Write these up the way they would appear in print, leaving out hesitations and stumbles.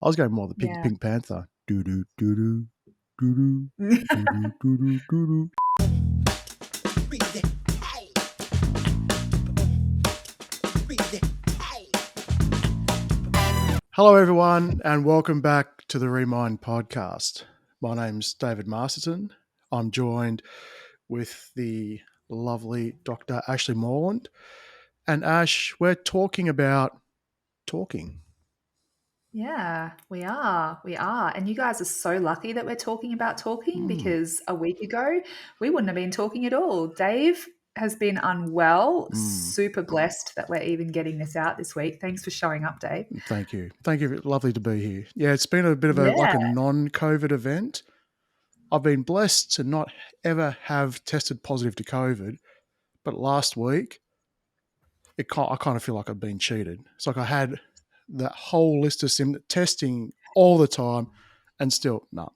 I was going more the Yeah. Pink Panther. Doo doo doo doo doo doo doo doo doo doo doo. Hello, everyone, and welcome back to the Remind podcast. My name's David Masterton. I'm joined with the lovely Dr. Ashley Morland. And Ash, we're talking about talking. Yeah, we are. We are. And you guys are so lucky that we're talking about talking because a week ago we wouldn't have been talking at all. Dave has been unwell. Super blessed that we're even getting this out this week. Thanks for showing up, Dave. Thank you. Thank you. Lovely to be here. Yeah, it's been a bit of a Yeah. non-COVID event. I've been blessed to not ever have tested positive to COVID, but last week I kind of feel like I've been cheated. It's like I had that whole list of testing all the time, and still no.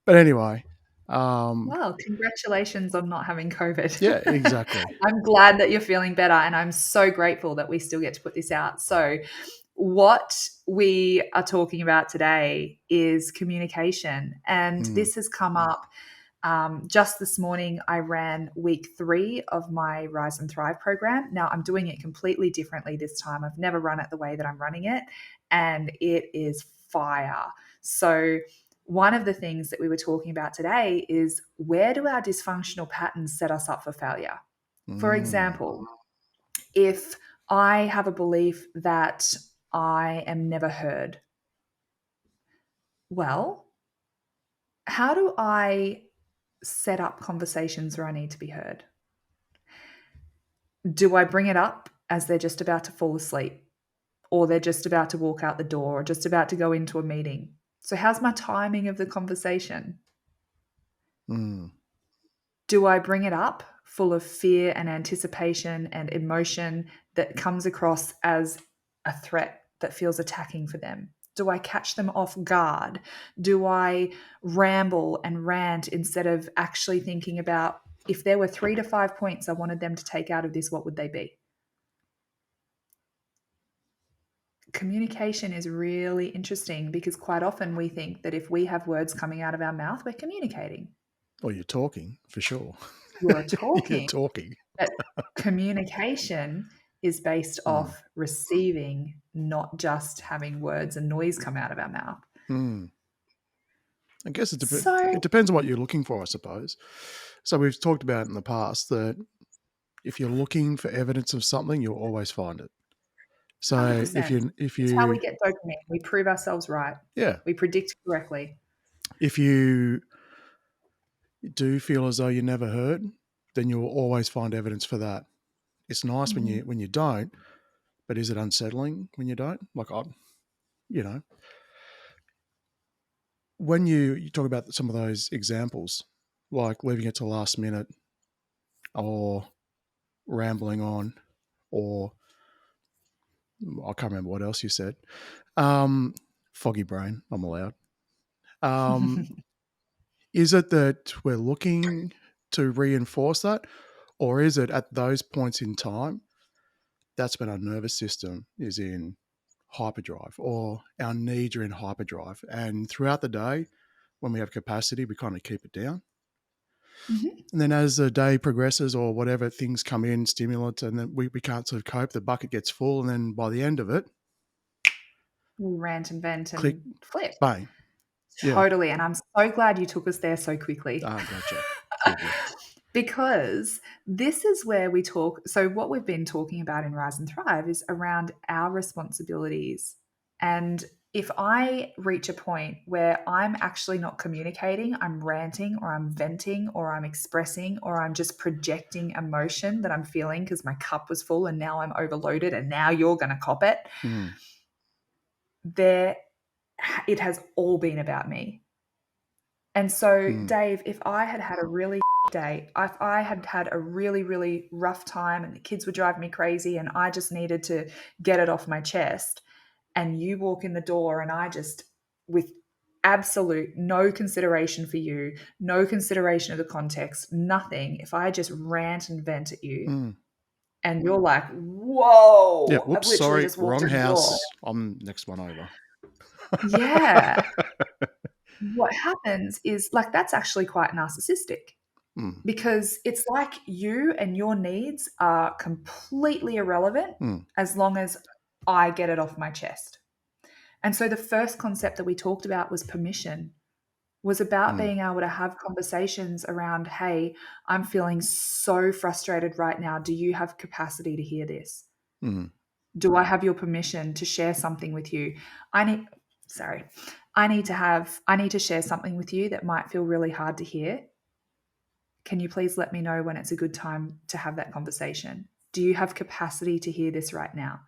But anyway, Well, congratulations on not having COVID. yeah, exactly. I'm glad that you're feeling better, and I'm so grateful that we still get to put this out. So, what we are talking about today is communication, and this has come up. Just this morning, I ran week 3 of my Rise and Thrive program. Now, I'm doing it completely differently this time. I've never run it the way that I'm running it, and it is fire. So, one of the things that we were talking about today is, where do our dysfunctional patterns set us up for failure? For example, if I have a belief that I am never heard, well, how do I set up conversations where I need to be heard? Do I bring it up as they're just about to fall asleep, or they're just about to walk out the door, or just about to go into a meeting? So how's my timing of the conversation? Do I bring it up full of fear and anticipation and emotion that comes across as a threat that feels attacking for them? Do I catch them off guard? Do I ramble and rant instead of actually thinking about, if there were 3 to 5 points I wanted them to take out of this, what would they be? Communication is really interesting because quite often we think that if we have words coming out of our mouth, we're communicating. Well, you're talking for sure. You're talking. You're talking. But communication is based off receiving, not just having words and noise come out of our mouth. I guess it depends on what you're looking for, I suppose. So we've talked about in the past that if you're looking for evidence of something, you'll always find it. So 100%. if you It's how we get dopamine. We prove ourselves right. Yeah. We predict correctly. If you do feel as though you're never heard, then you'll always find evidence for that. It's nice when you don't, but is it unsettling when you don't? Like, when you talk about some of those examples, like leaving it to last minute, or rambling on, or I can't remember what else you said. Foggy brain, I'm allowed. Is it that we're looking to reinforce that, or is it at those points in time, that's when our nervous system is in hyperdrive, or our needs are in hyperdrive, and throughout the day, when we have capacity, we kind of keep it down. And then as the day progresses, or whatever things come in, stimulants, and then we can't sort of cope, the bucket gets full, and then by the end of it, we rant and vent and click, flip. bang. Totally. Yeah. And I'm so glad you took us there so quickly. Gotcha. Cool. Because this is where we talk. So what we've been talking about in Rise and Thrive is around our responsibilities. And if I reach a point where I'm actually not communicating, I'm ranting, or I'm venting, or I'm expressing, or I'm just projecting emotion that I'm feeling because my cup was full and now I'm overloaded and now you're going to cop it. It has all been about me. And so, Dave, if I had had a really day, if I had had a really, really rough time and the kids were driving me crazy and I just needed to get it off my chest, and you walk in the door and I just, with absolute no consideration for you, no consideration of the context, nothing, if I just rant and vent at you and you're like, whoa, yeah, whoops, I've literally sorry, just walked wrong in the house. door. I'm next one over. Yeah. What happens is, like, that's actually quite narcissistic Mm, because it's like you and your needs are completely irrelevant mm, as long as I get it off my chest. And so the first concept that we talked about was permission, was about mm, being able to have conversations around, hey, I'm feeling so frustrated right now. Do you have capacity to hear this? mm, Do I have your permission to share something with you? I need, sorry, I need to share something with you that might feel really hard to hear. Can you please let me know when it's a good time to have that conversation? Do you have capacity to hear this right now?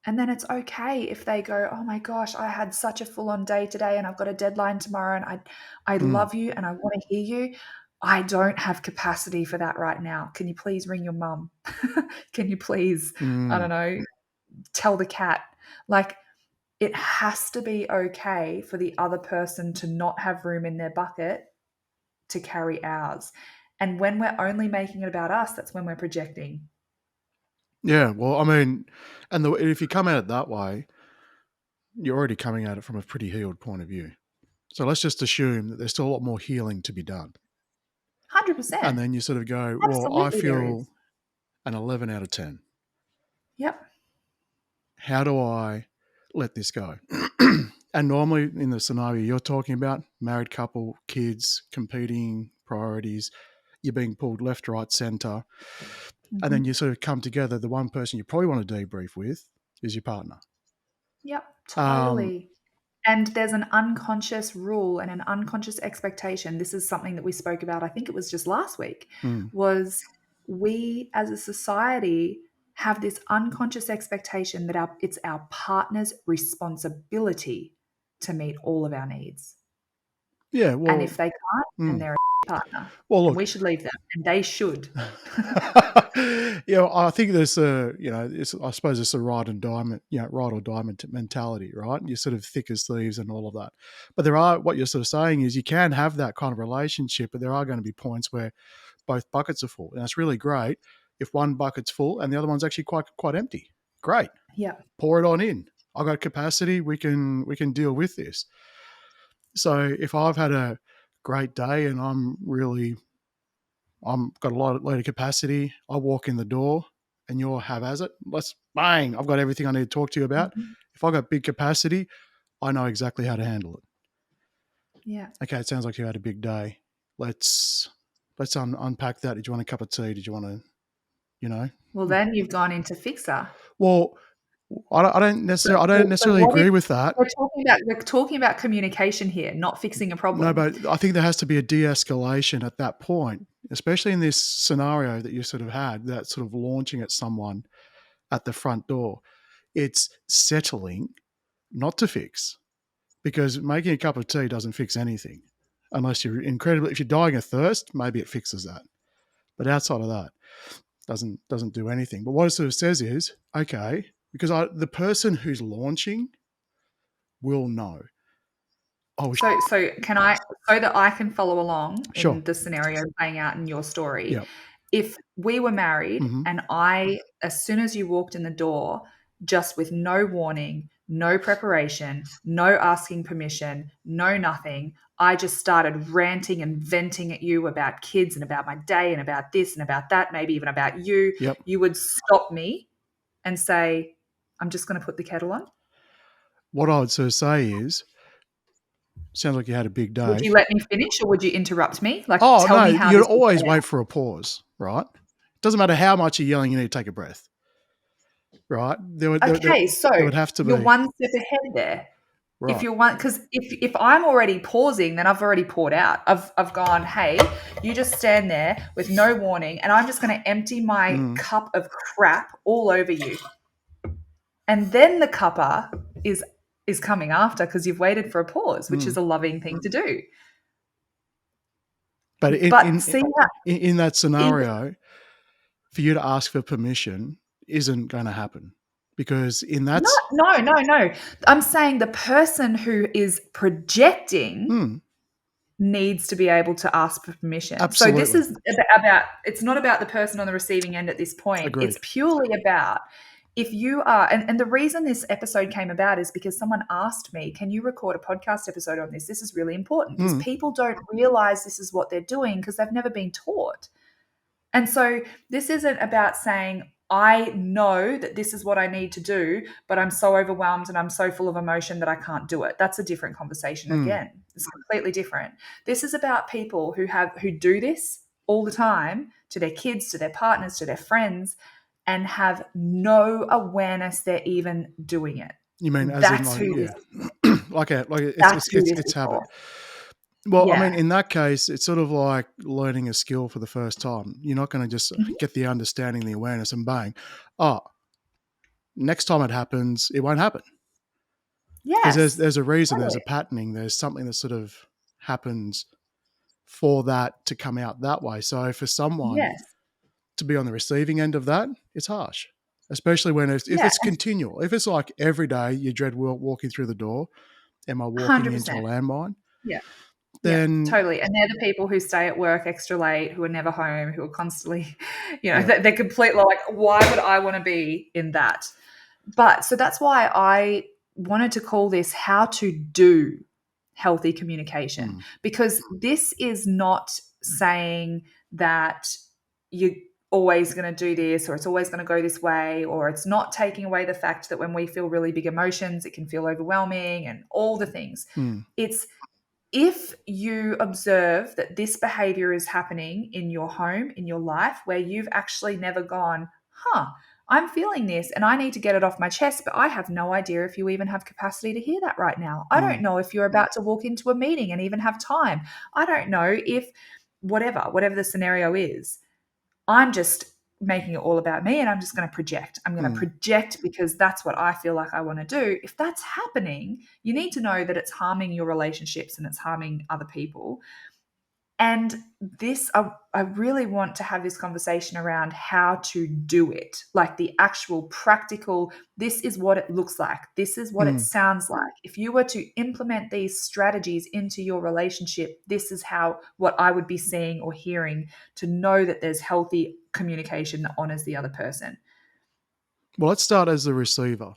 And then it's okay if they go, oh my gosh, I had such a full on day today and I've got a deadline tomorrow and I mm, love you and I want to hear you. I don't have capacity for that right now. Can you please ring your mum? Can you please, I mm. don't know, tell the cat? Like, it has to be okay for the other person to not have room in their bucket to carry ours. And when we're only making it about us, that's when we're projecting. Yeah, well, I mean, and if you come at it that way, you're already coming at it from a pretty healed point of view. So let's just assume that there's still a lot more healing to be done. And 100%. then you sort of go, well, I Absolutely there feel is. an 11 out of 10. Yep. How do I let this go? And normally in the scenario you're talking about, married couple, kids, competing priorities, you're being pulled left, right, center. And then Mhm. you sort of come together. The one person you probably want to debrief with is your partner. Yep, Um, totally. And there's an unconscious rule and an unconscious expectation. This is something that we spoke about, I think it was just last week, mm, was we as a society have this unconscious expectation that it's our partner's responsibility to meet all of our needs. yeah, And well, if they can't, then mm, they're a partner well, and look, we should leave them and they should. yeah, I think there's a, I suppose it's a ride and diamond, ride or diamond mentality, right? You're sort of thick as thieves and all of that. But what you're sort of saying is you can have that kind of relationship, but there are going to be points where both buckets are full. And it's really great if one bucket's full and the other one's actually quite empty. Great. Yeah. Pour it on in. I've got capacity. We can deal with this. So if I've had a great day and I'm got a lot of capacity. I walk in the door and you're haphazard. Let's bang. I've got everything I need to talk to you about. Mhm. If I got big capacity, I know exactly how to handle it. Yeah. Okay, it sounds like you had a big day. Let's unpack that. Did you want a cup of tea? Did you want to, you know? Well, then you've gone into fixer. Well, I don't So necessarily what if agree with that. we're talking about communication here, not fixing a No, problem. but I think there has to be a de-escalation at that point, especially in this scenario that you sort of had, that sort of launching at someone at the front door. It's settling, not to fix, because making a cup of tea doesn't fix anything unless if you're dying of thirst, maybe it fixes that. But outside of that, doesn't do anything. But what it sort of says is, okay, because the person who's launching will know. Oh, So can I, so that I can follow along sure, in the scenario playing out in your story, yeah, if we were married mm-hmm, and as soon as you walked in the door, just with no warning, no preparation, no asking permission, no nothing, I just started ranting and venting at you about kids and about my day and about this and about that, maybe even about you, yep. you would stop me and say, I'm just going to put the kettle on. What I would sort of say is, sounds like you had a big Would day. you let me finish or would you interrupt me? Like, Oh tell no, me how you'd this would always play out. wait for a pause, right? Doesn't matter how much you're yelling, you need to take a breath, right? Okay, so There would have to you're be, one step ahead there. If right. you're one, because if I'm already pausing, then I've already poured out. I've gone, hey, you just stand there with no warning, and I'm just going to empty my Mm, cup of crap all over you, and then the cuppa is coming after because you've waited for a pause, which mm. is a loving thing to do. But But seeing that in that is scenario, for you to ask for permission isn't going to happen because in not, that's no, no, no. I'm saying the person who is projecting mm, needs to be able to ask for permission. So this absolutely is about, it's not about the person on the receiving end at this point. It's agreed. purely about if you are, and the reason this episode came about is because someone asked me, can you record a podcast episode on this? This is really important because Mm. people don't realize this is what they're doing because they've never been taught. And so this isn't about saying, I know that this is what I need to do, but I'm so overwhelmed and I'm so full of emotion that I can't do it. That's a different conversation Mm. again. It's completely different. This is about people who do this all the time to their kids, to their partners, to their friends, and have no awareness they're even doing it. You mean as in That's like, who this yeah, like that's who this it's is habit. for. Well, I mean, Yeah. in that case, it's sort of like learning a skill for the first time. You're not going to just Mhm. get the understanding, the awareness, and bang, oh, next time it happens, it won't happen because Yes. there's a reason, there's Totally. a patterning, there's something that sort of happens for that to come out that way. So for someone Yes. to be on the receiving end of that, it's harsh, especially when if Yeah. it's continual. If it's like every day you dread walking through the door, am I walking into a 100%. landmine? Yeah. Yeah, Then totally. And they're the people who stay at work extra late, who are never home, who are constantly, yeah, they're completely like, why would I want to be in that? But so that's why I wanted to call this How to Do Healthy Communication, mm, because this is not saying that you're always going to do this or it's always going to go this way, or it's not taking away the fact that when we feel really big emotions, it can feel overwhelming and all the things. mm, It's if you observe that this behavior is happening in your home, in your life, where you've actually never gone, I'm feeling this and I need to get it off my chest, but I have no idea if you even have capacity to hear that right now. I don't mm, know if you're about to walk into a meeting and even have time. I don't know if whatever the scenario is, I'm just making it all about me and I'm just going to project. I'm going to mm. project because that's what I feel like I want to do. If that's happening, you need to know that it's harming your relationships and it's harming other people. And I really want to have this conversation around how to do it, like the actual practical, this is what it looks like. This is what it Mm. sounds like. If you were to implement these strategies into your relationship, this is what I would be seeing or hearing to know that there's healthy communication that honors the other person. Well, let's start as the receiver,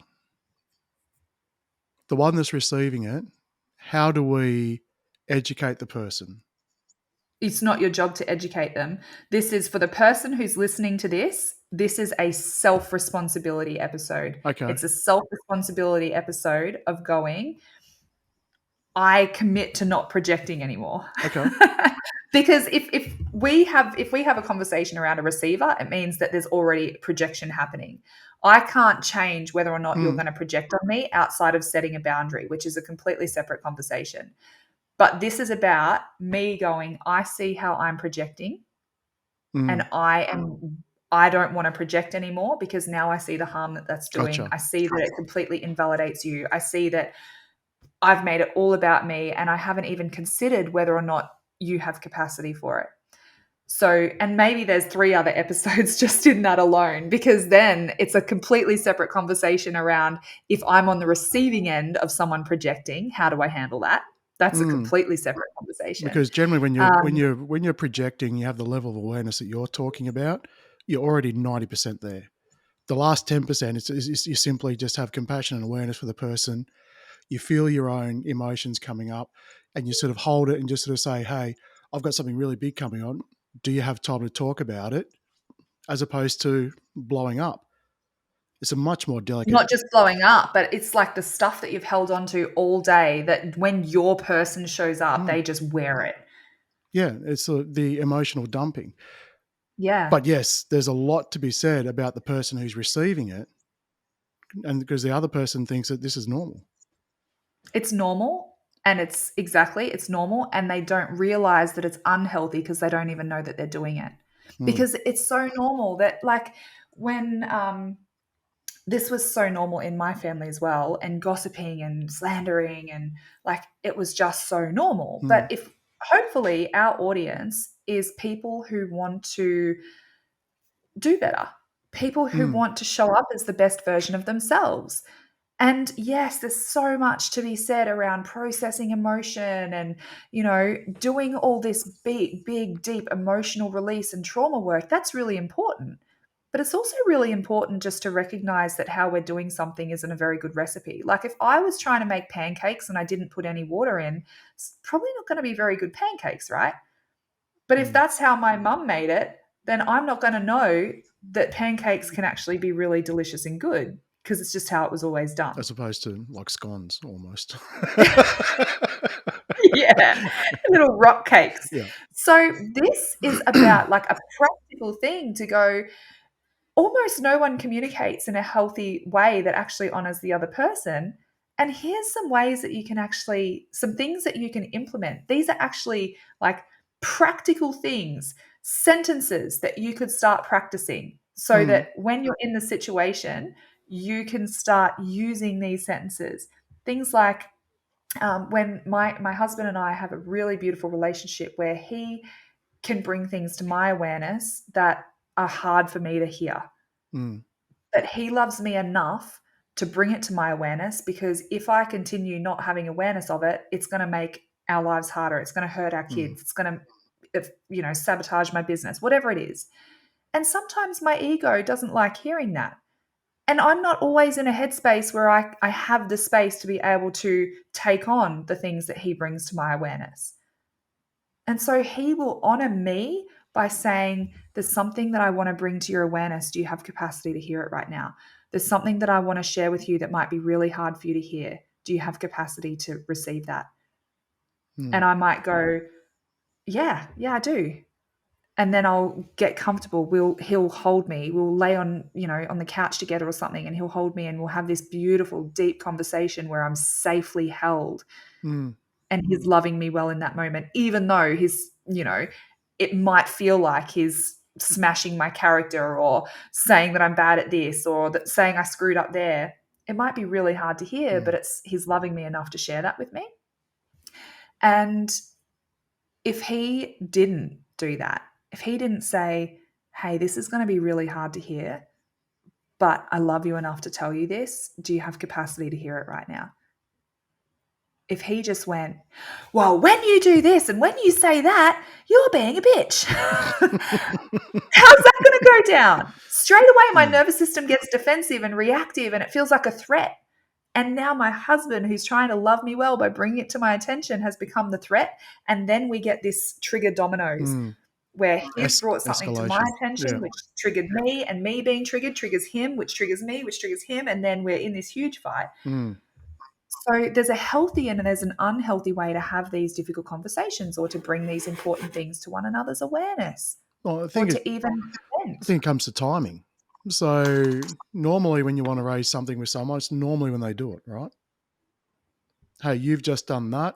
the one that's receiving it. How do we educate the person? It's not your job to educate them. This is for the person who's listening to this. This is a self responsibility episode. Okay, It's a self responsibility episode of going, I commit to not projecting anymore. okay, Because if we have a conversation around a receiver, it means that there's already projection happening. I can't change whether or not you're mm, going to project on me outside of setting a boundary, which is a completely separate conversation. But this is about me going, I see how I'm projecting and mm, I don't want to project anymore because now I see the harm that that's doing. gotcha. I see that it completely invalidates you. I see that I've made it all about me and I haven't even considered whether or not you have capacity for it. So, and maybe there's 3 other episodes just in that alone, because then it's a completely separate conversation around if I'm on the receiving end of someone projecting, how do I handle that? That's a Mm. completely separate conversation. Because generally, Um, when you're projecting, you have the level of awareness that you're talking about. You're already 90% there. The last 10% is you simply just have compassion and awareness for the person. You feel your own emotions coming up, and you sort of hold it and just sort of say, "Hey, I've got something really big coming on. Do you have time to talk about it?" As opposed to blowing up. It's a much more delicate. Not just blowing up, but it's like the stuff that you've held on to all day that when your person shows up, Mm, they just wear it. yeah, it's the emotional dumping. Yeah. But yes, there's a lot to be said about the person who's receiving it, and because the other person thinks that this is normal. It's normal and it's normal and they don't realize that it's unhealthy because they don't even know that they're doing it. Mm, Because it's so normal that like when this was so normal in my family as well, and gossiping and slandering and like it was just so normal. But mm, if hopefully our audience is people who want to do better, people who mm, want to show up as the best version of themselves. And yes, there's so much to be said around processing emotion and, doing all this big, big, deep emotional release and trauma work. That's really important. But it's also really important just to recognize that how we're doing something isn't a very good recipe. Like if I was trying to make pancakes and I didn't put any water in, it's probably not going to be very good pancakes, right? But if that's how my mum made it, then I'm not going to know that pancakes can actually be really delicious and good because it's just how it was always done. As opposed to like scones almost. Yeah, little rock cakes. Yeah. So this is about like a practical thing to go, almost no one communicates in a healthy way that actually honors the other person. And here's some ways that you can actually, some things that you can implement. These are actually like practical things, sentences that you could start practicing so Mm, that when you're in the situation, you can start using these sentences. Things like when my husband and I have a really beautiful relationship where he can bring things to my awareness that are hard for me to hear. mm, But he loves me enough to bring it to my awareness, because if I continue not having awareness of it, it's going to make our lives harder. It's going to hurt our mm, kids. It's going to, sabotage my business, whatever it is. And sometimes my ego doesn't like hearing that. And I'm not always in a headspace where I have the space to be able to take on the things that he brings to my awareness. And so he will honor me by saying, there's something that I want to bring to your awareness. Do you have capacity to hear it right now? There's something that I want to share with you that might be really hard for you to hear. Do you have capacity to receive that? mm, And I might go, yeah, I do. And then I'll get comfortable. He'll hold me. We'll lay on the couch together or something, and he'll hold me and we'll have this beautiful, deep conversation where I'm safely held mm, and he's loving me well in that moment, even though it might feel like he's smashing my character or saying that I'm bad at this or that saying I screwed up there. It might be really hard to hear, but mm, he's loving me enough to share that with me. And if he didn't do that, if he didn't say, hey, this is going to be really hard to hear, but I love you enough to tell you this, do you have capacity to hear it right now? If he just went, well, when you do this and when you say that, you're being a bitch. How's that going to go down? Straight away, my mm, nervous system gets defensive and reactive, and it feels like a threat. And now my husband, who's trying to love me well by bringing it to my attention, has become the threat. And then we get this trigger dominoes mm. where he's brought something to my Escalation. attention, Yeah. which triggered me, and me being triggered triggers him, which triggers me, which triggers him. And then we're in this huge fight. Mm. So there's a healthy and there's an unhealthy way to have these difficult conversations, or to bring these important things to one another's awareness, Well, or to even I vent. think it comes to timing. So normally when you want to raise something with someone, it's normally when they do it, right? Hey, you've just done that.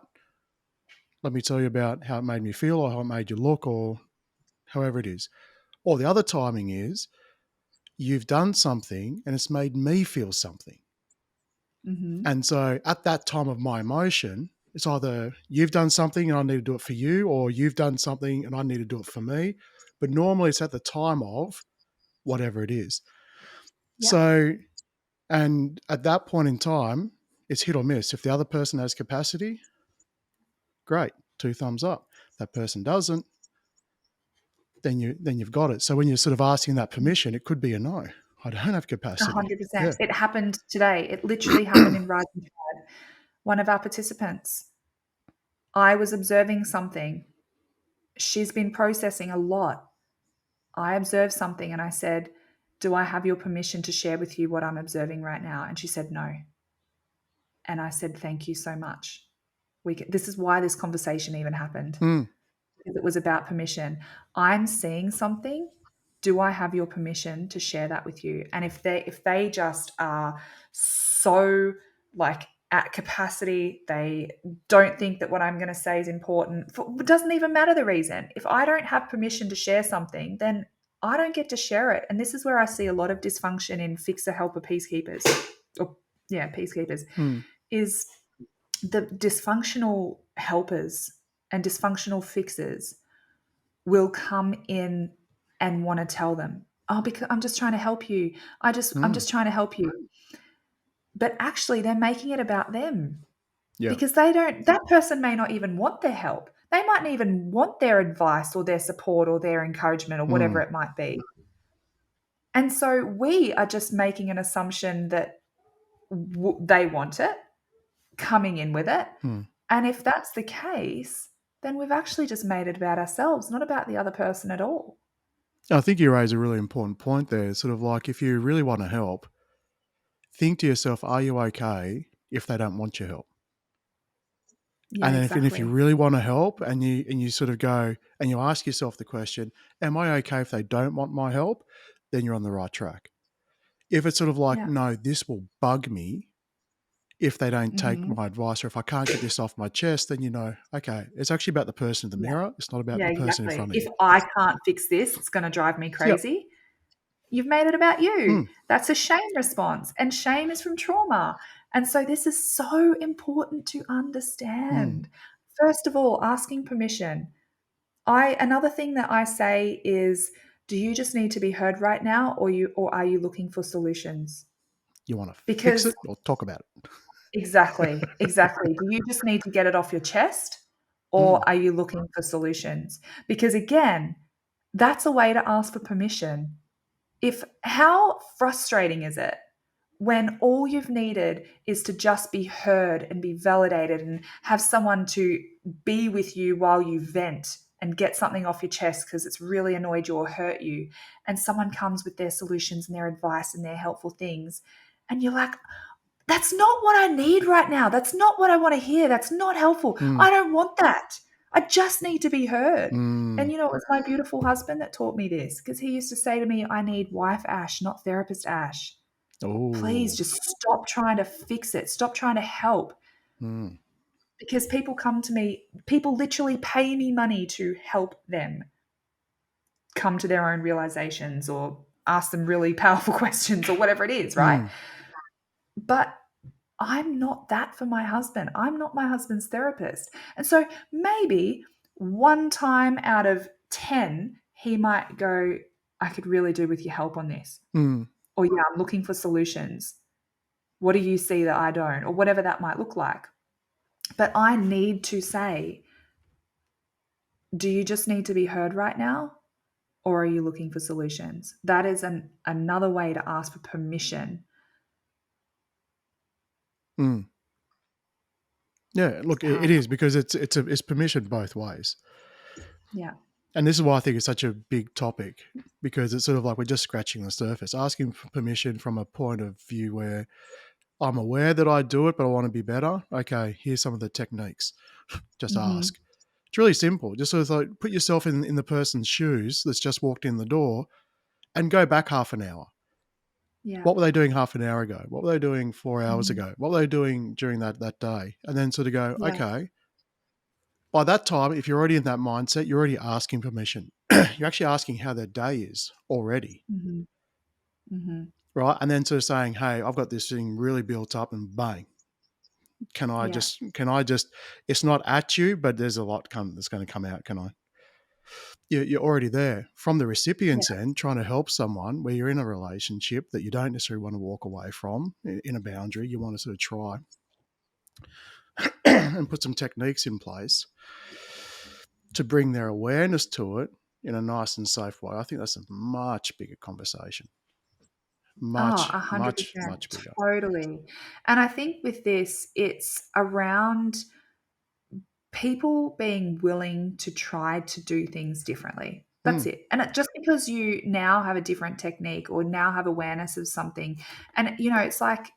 Let me tell you about how it made me feel or how it made you look or however it is. Or the other timing is you've done something and it's made me feel something. Mm-hmm. And so at that time of my emotion, it's either you've done something and I need to do it for you, or you've done something and I need to do it for me. But normally it's at the time of whatever it is. Yep. So, and at that point in time, it's hit or miss. If the other person has capacity, great, 2 thumbs up. If that person doesn't, then you've got it. So when you're sort of asking that permission, it could be a no. I don't have capacity. 100%. Yeah. It happened today. It literally happened in Rising Tide. One of our participants, I was observing something. She's been processing a lot. I observed something and I said, do I have your permission to share with you what I'm observing right now? And she said, no. And I said, thank you so much. This is why this conversation even happened, Mm, because it was about permission. I'm seeing something. Do I have your permission to share that with you? And if they just are so like at capacity, they don't think that what I'm going to say is important. It doesn't even matter the reason. If I don't have permission to share something, then I don't get to share it. And this is where I see a lot of dysfunction in fixer, helper, peacekeepers. Or yeah, peacekeepers, mm, is the dysfunctional helpers and dysfunctional fixers will come in and want to tell them, oh, because I'm just trying to help you. I'm mm. just trying to help you. But actually they're making it about them, Yeah. because that person may not even want their help. They might not even want their advice or their support or their encouragement or whatever Mm, it might be. And so we are just making an assumption that they want it, coming in with it. Hmm. And if that's the case, then we've actually just made it about ourselves, not about the other person at all. I think you raise a really important point there. Sort of like, if you really want to help, think to yourself, are you okay if they don't want your help? Yeah, And then if you exactly. really want to help, and you sort of go and you ask yourself the question, am I okay if they don't want my help? Then you're on the right track. If it's sort of like, Yeah. no, this will bug me if they don't take Hmm. my advice, or if I can't get this off my chest, then okay, it's actually about the person in the Yeah. mirror. It's not about Yeah, the person in exactly. front of If you. I can't fix this, it's going to drive me Yep. crazy. You've made it about Hmm. you. That's a shame response. And shame is from trauma. And so this is so important to Hmm. understand. First of all, asking permission. Another thing that I say is, do you just need to be heard right now, or are you looking for solutions? You want to fix Because it or talk about it? exactly, exactly. Do you just need to get it off your chest, Hmm. or are you looking for solutions? Because again, that's a way to ask for permission. If how frustrating is it when all you've needed is to just be heard and be validated and have someone to be with you while you vent and get something off your chest because it's really annoyed you or hurt you, and someone comes with their solutions and their advice and their helpful things, and you're like, that's not what I need right now. That's not what I want to hear. That's not helpful. Hmm. I don't want that. I just need to be heard. Hmm. And it was my beautiful husband that taught me this, because he used to say to me, I need wife Ash, not therapist Ash. Please Oh. just stop trying to fix it. Stop trying to help. Hmm. Because people come to me, people literally pay me money to help them come to their own realizations or ask them really powerful questions or whatever it is, right? Hmm. But I'm not that for my husband. I'm not my husband's therapist. And so maybe one time out of 10, he might go, I could really do with your help on this. Hmm. Or, yeah, I'm looking for solutions. What do you see that I don't? Or whatever that might look like. But I need to say, do you just need to be heard right now? Or are you looking for solutions? That is another way to ask for permission. Hmm. Yeah, It's look, it powerful. is, because it's permission both ways. Yeah. And this is why I think it's such a big topic, because it's sort of like we're just scratching the surface, asking for permission from a point of view where I'm aware that I do it, but I want to be better. Okay, here's some of the techniques. Just Hmm. ask. It's really simple. Just sort of like put yourself in the person's shoes that's just walked in the door and go back half an hour. Yeah. What were they doing half an hour ago? What were they doing 4 hours Hmm. ago? What were they doing during that day? And then sort of go, Yeah. okay, by that time, if you're already in that mindset, you're already asking permission. You're actually asking how their day is already, Hmm. Hmm. right? And then sort of saying, hey, I've got this thing really built up, and bang, Yeah. can I just, it's not at you, but there's a lot that's going to come out. Can I? You're already there. From the Yeah. recipient's end, trying to help someone where you're in a relationship that you don't necessarily want to walk away from in a boundary, you want to sort of try and put some techniques in place to bring their awareness to it in a nice and safe way. I think that's a much bigger conversation. Oh, Much, much, 100%. much bigger. Totally. And I think with this, it's around people being willing to try to do things differently. That's Mm, it. And just because you now have a different technique or now have awareness of something, and it's like,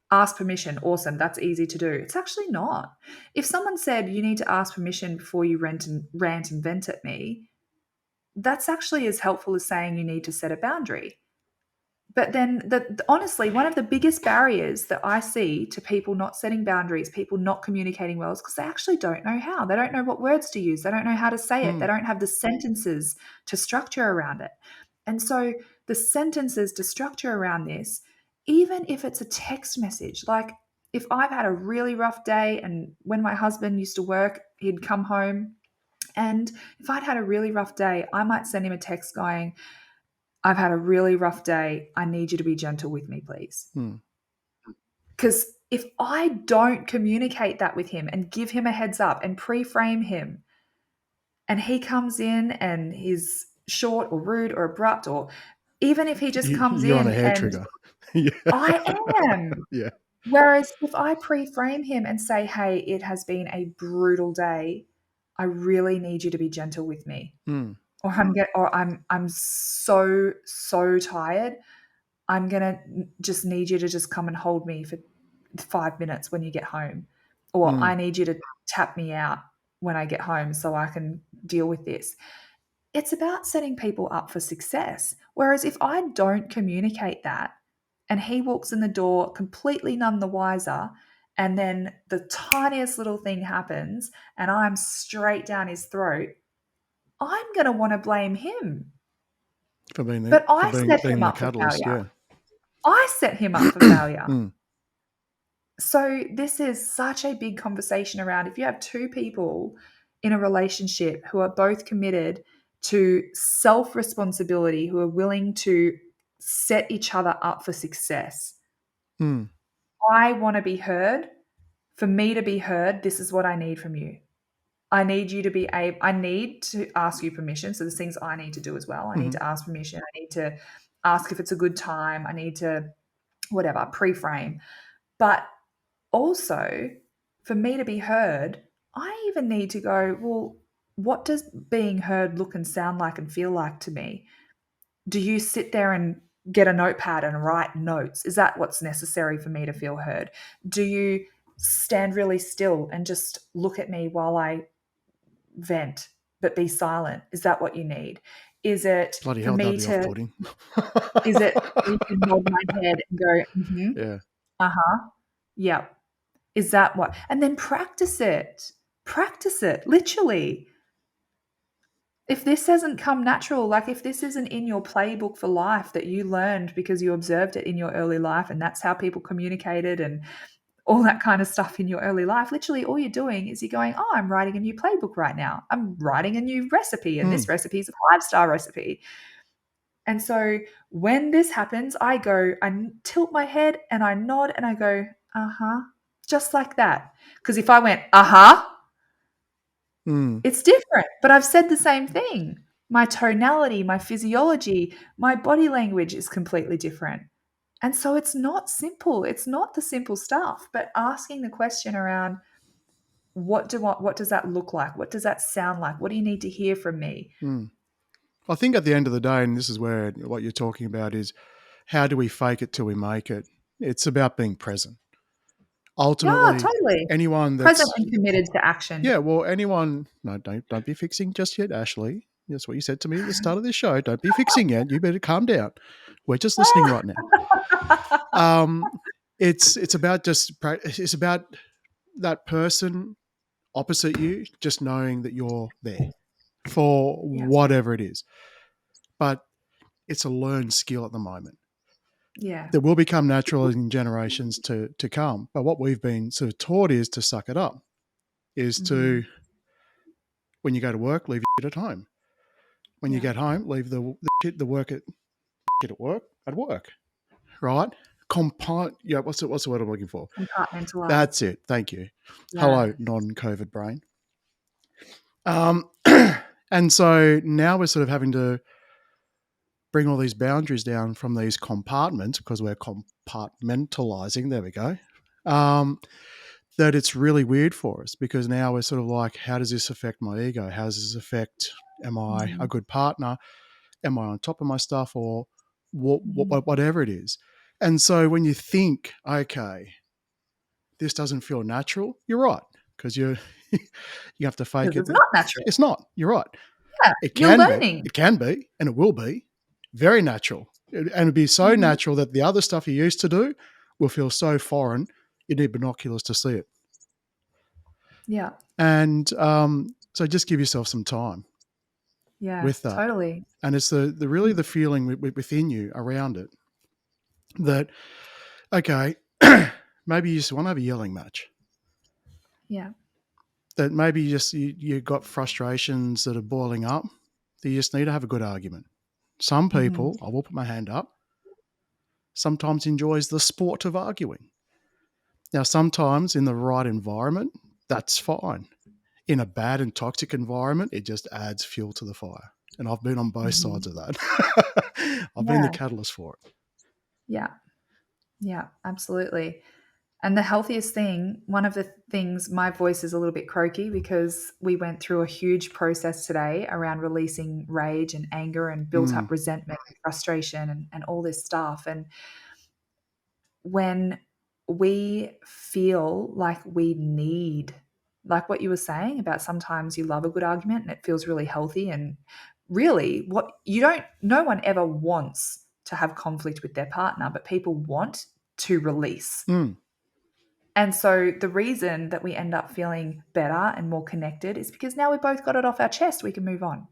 ask permission. Awesome. That's easy to do. It's actually not. If someone said you need to ask permission before you rant and vent at me, that's actually as helpful as saying you need to set a boundary. But then, honestly, one of the biggest barriers that I see to people not setting boundaries, people not communicating well, is because they actually don't know how. They don't know what words to use. They don't know how to say it. They mm, don't have the sentences to structure around it. And so, the sentences to structure around this, even if it's a text message, like if I've had a really rough day, and when my husband used to work, he'd come home. And if I'd had a really rough day, I might send him a text going, I've had a really rough day. I need you to be gentle with me, please. mm, Because if I don't communicate that with him and give him a heads up and pre frame him, and he comes in and he's short or rude or abrupt or even if he just comes You're on a in hair and trigger. Yeah. I am. Yeah. Whereas if I pre-frame him and say, "Hey, it has been a brutal day. I really need you to be gentle with me." Mm. Or I'm so tired. I'm gonna just need you to just come and hold me for 5 minutes when you get home. Or Mm. I need you to tap me out when I get home so I can deal with this. It's about setting people up for success. Whereas if I don't communicate that and he walks in the door completely none the wiser, and then the tiniest little thing happens and I'm straight down his throat, I'm going to want to blame him. For But I set being him the up for catalyst. failure. Yeah. I set him up for failure. Mm. So, this is such a big conversation around if you have two people in a relationship who are both committed to self responsibility, who are willing to set each other up for success. Mm. I want to be heard. For me to be heard, this is what I need from you. I need you to be able, I need to ask you permission. So, there's things I need to do as well. I need Mm-hmm. to ask permission. I need to ask if it's a good time. I need to, whatever, pre frame. But also, for me to be heard, I even need to go, well, what does being heard look and sound like and feel like to me? Do you sit there and get a notepad and write notes? Is that what's necessary for me to feel heard? Do you stand really still and just look at me while I vent but be silent? Is that what you need? Is it Bloody for hell, that'd me be to, off-putting. is it for me to nod my head and go, mm-hmm, Yeah. uh-huh, yeah. Is that what? And then practice it. Practice it, literally. If this hasn't come natural, like if this isn't in your playbook for life that you learned because you observed it in your early life and that's how people communicated and all that kind of stuff in your early life, literally all you're doing is you're going, oh, I'm writing a new playbook right now. I'm writing a new recipe and this Mm. recipe is a 5-star recipe. And so when this happens, I go, tilt my head and I nod and I go, uh huh, just like that. Because if I went, uh huh, Mm. it's different, but I've said the same thing. My tonality, my physiology, my body language is completely different. And so it's not simple. It's not the simple stuff, but asking the question around what does that look like? What does that sound like? What do you need to hear from me? Mm. I think at the end of the day, and this is where what you're talking about is how do we fake it till we make it? It's about being present. Yeah, Ultimately, totally. anyone Present that's and committed to action. yeah, well, anyone no, don't be fixing just yet, Ashley. That's what you said to me at the start of this show. Don't be fixing yet. You better calm down. We're just listening right now. Um, it's about it's about that person opposite you just knowing that you're there for Yeah. whatever it is. But it's a learned skill at the moment Yeah. that will become natural in generations to come. But what we've been sort of taught is to suck it up, is Mhm. to, when you go to work, leave your shit at home. When you Yeah. get home, leave the work at work, right? Yeah, what's the word I'm looking for? Compartmentalize. That's it. Thank you. Yeah. Hello, non-COVID brain. Um, and so now we're sort of having to bring all these boundaries down from these compartments because we're compartmentalizing. There we go. That it's really weird for us because now we're sort of like, how does this affect my ego? How does this affect? Am I a Mhm. good partner? Am I on top of my stuff, or Mhm. whatever it is? And so when you think, okay, this doesn't feel natural, you're right because you you have to fake Because it. it's not natural. It's not. You're right. Yeah. It You're can be. learning. It can be, and it will be very natural. And it'd be so Mhm. natural that the other stuff you used to do will feel so foreign. You need binoculars to see it. Yeah. And so just give yourself some time Yeah. with that. Totally. And it's the really the feeling within you around it that, okay, maybe you just want to have a yelling match. Yeah. That maybe you got frustrations that are boiling up. That you just need to have a good argument. Some Mhm. people, I will put my hand up, sometimes enjoys the sport of arguing. Now, sometimes in the right environment, that's fine. In a bad and toxic environment, it just adds fuel to the fire. And I've been on both Mhm. sides of that. I've been the Yeah. catalyst for it. Yeah. Yeah, absolutely. And the healthiest thing, one of the things, my voice is a little bit croaky because we went through a huge process today around releasing rage and anger and built Mm, up resentment and frustration and all this stuff. And when we feel like we need, like what you were saying about sometimes you love a good argument and it feels really healthy. And really, what you don't, no one ever wants to have conflict with their partner, but people want to release. mm, And so the reason that we end up feeling better and more connected is because now we both got it off our chest, we can move on.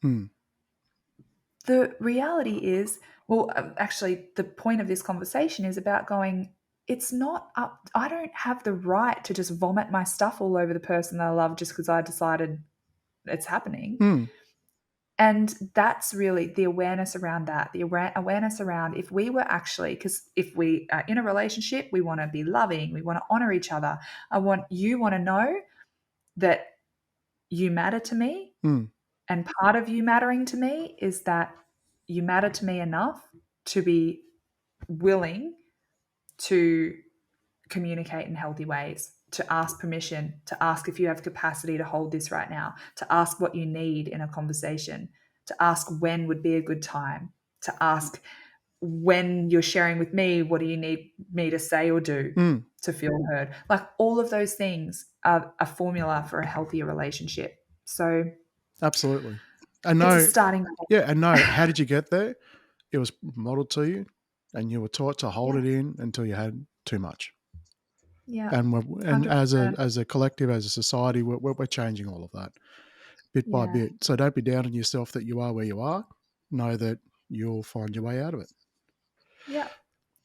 mm, The reality is, well, actually, the point of this conversation is about going, it's not up, I don't have the right to just vomit my stuff all over the person that I love just because I decided it's happening. mm, And that's really the awareness around that, the awareness around if we were actually, because if we are in a relationship, we want to be loving, we want to honor each other. You want to know that you matter to me. mm, And part of you mattering to me is that you matter to me enough to be willing to communicate in healthy ways, to ask permission, to ask if you have capacity to hold this right now, to ask what you need in a conversation, to ask when would be a good time, to ask when you're sharing with me, what do you need me to say or do mm. to feel heard? Like all of those things are a formula for a healthier relationship. So Absolutely. I it's a know. starting Yeah, point. and no, how did you get there? It was modeled to you, and you were taught to hold Yeah. it in until you had too much. Yeah. And $100. as a collective, as a society, we're changing all of that bit by Yeah. bit. So don't be down on yourself that you are where you are. Know that you'll find your way out of it. Yeah.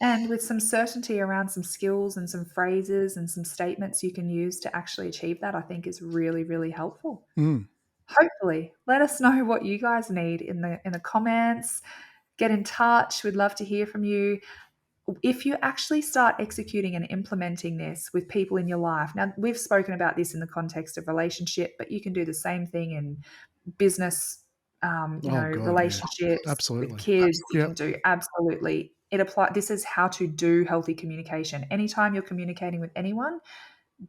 And with some certainty around some skills and some phrases and some statements you can use to actually achieve that, I think is really, really helpful. Mm, Hopefully, let us know what you guys need in the comments. Get in touch. We'd love to hear from you. If you actually start executing and implementing this with people in your life, now we've spoken about this in the context of relationship, but you can do the same thing in business, oh God, yeah, relationships with absolutely. kids. You Yep. can do absolutely. It apply. This is how to do healthy communication. Anytime you're communicating with anyone,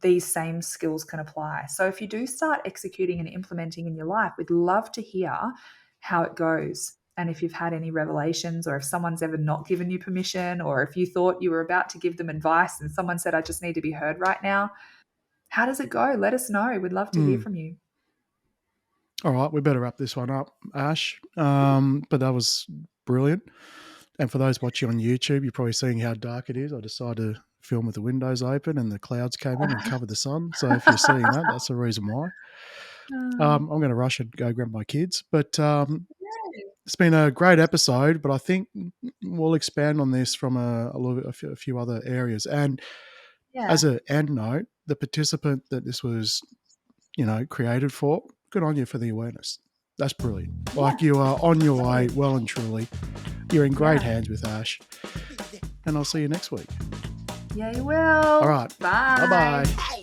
these same skills can apply. So if you do start executing and implementing in your life, we'd love to hear how it goes. And if you've had any revelations, or if someone's ever not given you permission, or if you thought you were about to give them advice and someone said, I just need to be heard right now, how does it go? Let us know. We'd love to hear Mm. from you. All right, we better wrap this one up, Ash. But that was brilliant. And for those watching on YouTube, you're probably seeing how dark it is. I decided to film with the windows open and the clouds came in and covered the sun. So if you're seeing that, that's the reason why. Oh, I'm going to rush and go grab my kids. But it's been a great episode, but I think we'll expand on this from a few other areas. And yeah. as an end note, the participant that this was, created for, good on you for the awareness. That's brilliant. Yeah. Like you are on your way, Absolutely. well and truly. You're in great Yeah. hands with Ash. And I'll see you next week. Yeah, you All will. right. Bye Bye. bye.